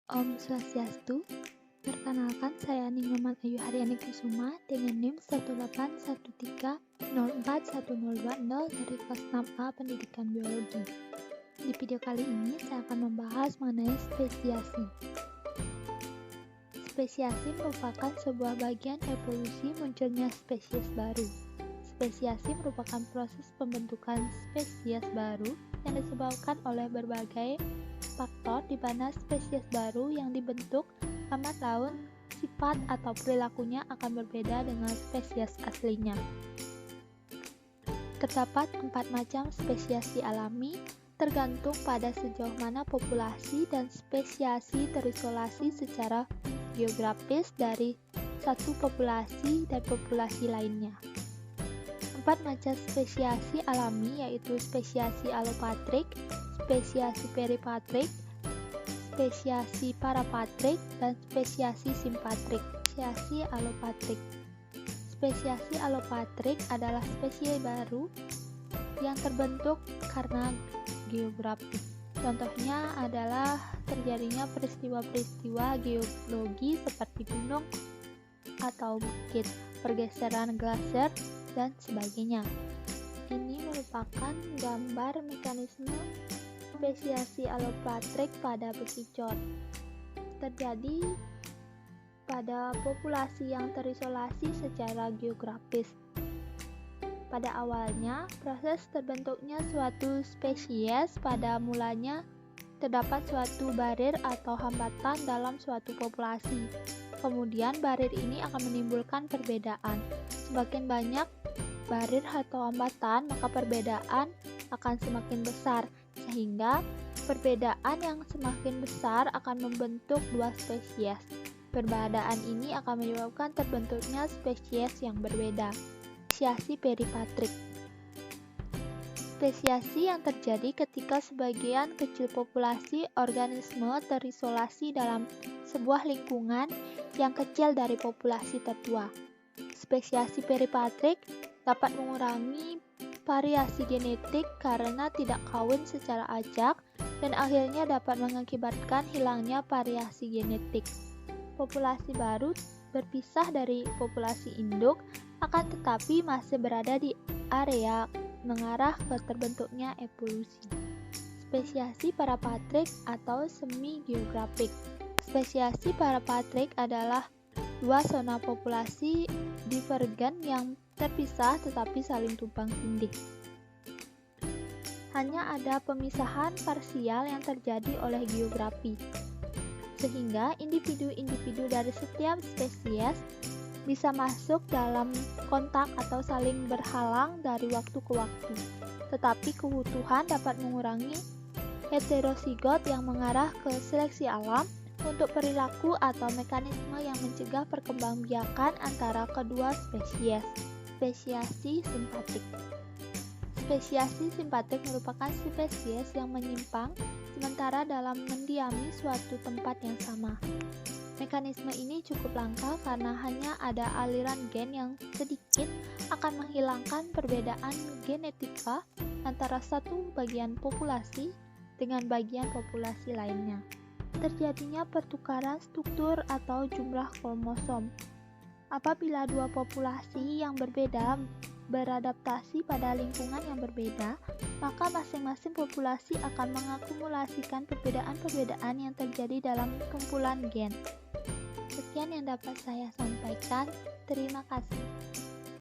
Om Swastiastu, perkenalkan saya Ninggoman Ayu Haryani Kusuma dengan NIM 181304120 dari kelas 6A Pendidikan Biologi. Di video kali ini saya akan membahas mengenai spesiasi. Spesiasi merupakan sebuah bagian evolusi munculnya spesies baru. Spesiasi merupakan proses pembentukan spesies baru yang disebabkan oleh berbagai faktor di mana spesies baru yang dibentuk lambat laun sifat atau perilakunya akan berbeda dengan spesies aslinya. Terdapat 4 macam spesiasi alami, tergantung pada sejauh mana populasi dan spesiasi terisolasi secara geografis dari satu populasi dan populasi lainnya. 4 macam spesiasi alami yaitu spesiasi alopatrik, spesiasi peripatrik, spesiasi parapatrik, dan spesiasi simpatrik. Spesiasi alopatrik. Spesiasi alopatrik adalah spesies baru yang terbentuk karena geografis. Contohnya adalah terjadinya peristiwa-peristiwa geologi seperti gunung atau bukit, pergeseran glasier, dan sebagainya. Ini merupakan gambar mekanisme spesiasi alopatrik pada bekicot. Terjadi pada populasi yang terisolasi secara geografis. Pada awalnya, proses terbentuknya suatu spesies pada mulanya terdapat suatu barir atau hambatan dalam suatu populasi. Kemudian barir ini akan menimbulkan perbedaan. Semakin banyak barir atau hambatan, maka perbedaan akan semakin besar, sehingga perbedaan yang semakin besar akan membentuk dua spesies. Perbedaan ini akan menyebabkan terbentuknya spesies yang berbeda. Spesiasi peripatrik. Spesiasi yang terjadi ketika sebagian kecil populasi organisme terisolasi dalam sebuah lingkungan yang kecil dari populasi tertua. Spesiasi peripatrik dapat mengurangi variasi genetik karena tidak kawin secara acak dan akhirnya dapat mengakibatkan hilangnya variasi genetik. Populasi baru berpisah dari populasi induk, akan tetapi masih berada di area mengarah ke terbentuknya evolusi. Spesiasi parapatrik atau semi-geografik. Spesiasi parapatrik adalah dua zona populasi divergen yang terpisah tetapi saling tumpang tindih. Hanya ada pemisahan parsial yang terjadi oleh geografi, sehingga individu-individu dari setiap spesies bisa masuk dalam kontak atau saling berhalang dari waktu ke waktu. Tetapi keutuhan dapat mengurangi heterosigot yang mengarah ke seleksi alam untuk perilaku atau mekanisme yang mencegah perkembangbiakan antara kedua spesies. Spesiasi simpatik. Spesiasi simpatik merupakan spesies yang menyimpang sementara dalam mendiami suatu tempat yang sama. Mekanisme ini cukup langka karena hanya ada aliran gen yang sedikit akan menghilangkan perbedaan genetika antara satu bagian populasi dengan bagian populasi lainnya. Terjadinya pertukaran struktur atau jumlah kromosom. Apabila dua populasi yang berbeda beradaptasi pada lingkungan yang berbeda, maka masing-masing populasi akan mengakumulasikan perbedaan-perbedaan yang terjadi dalam kumpulan gen. Sekian yang dapat saya sampaikan. Terima kasih.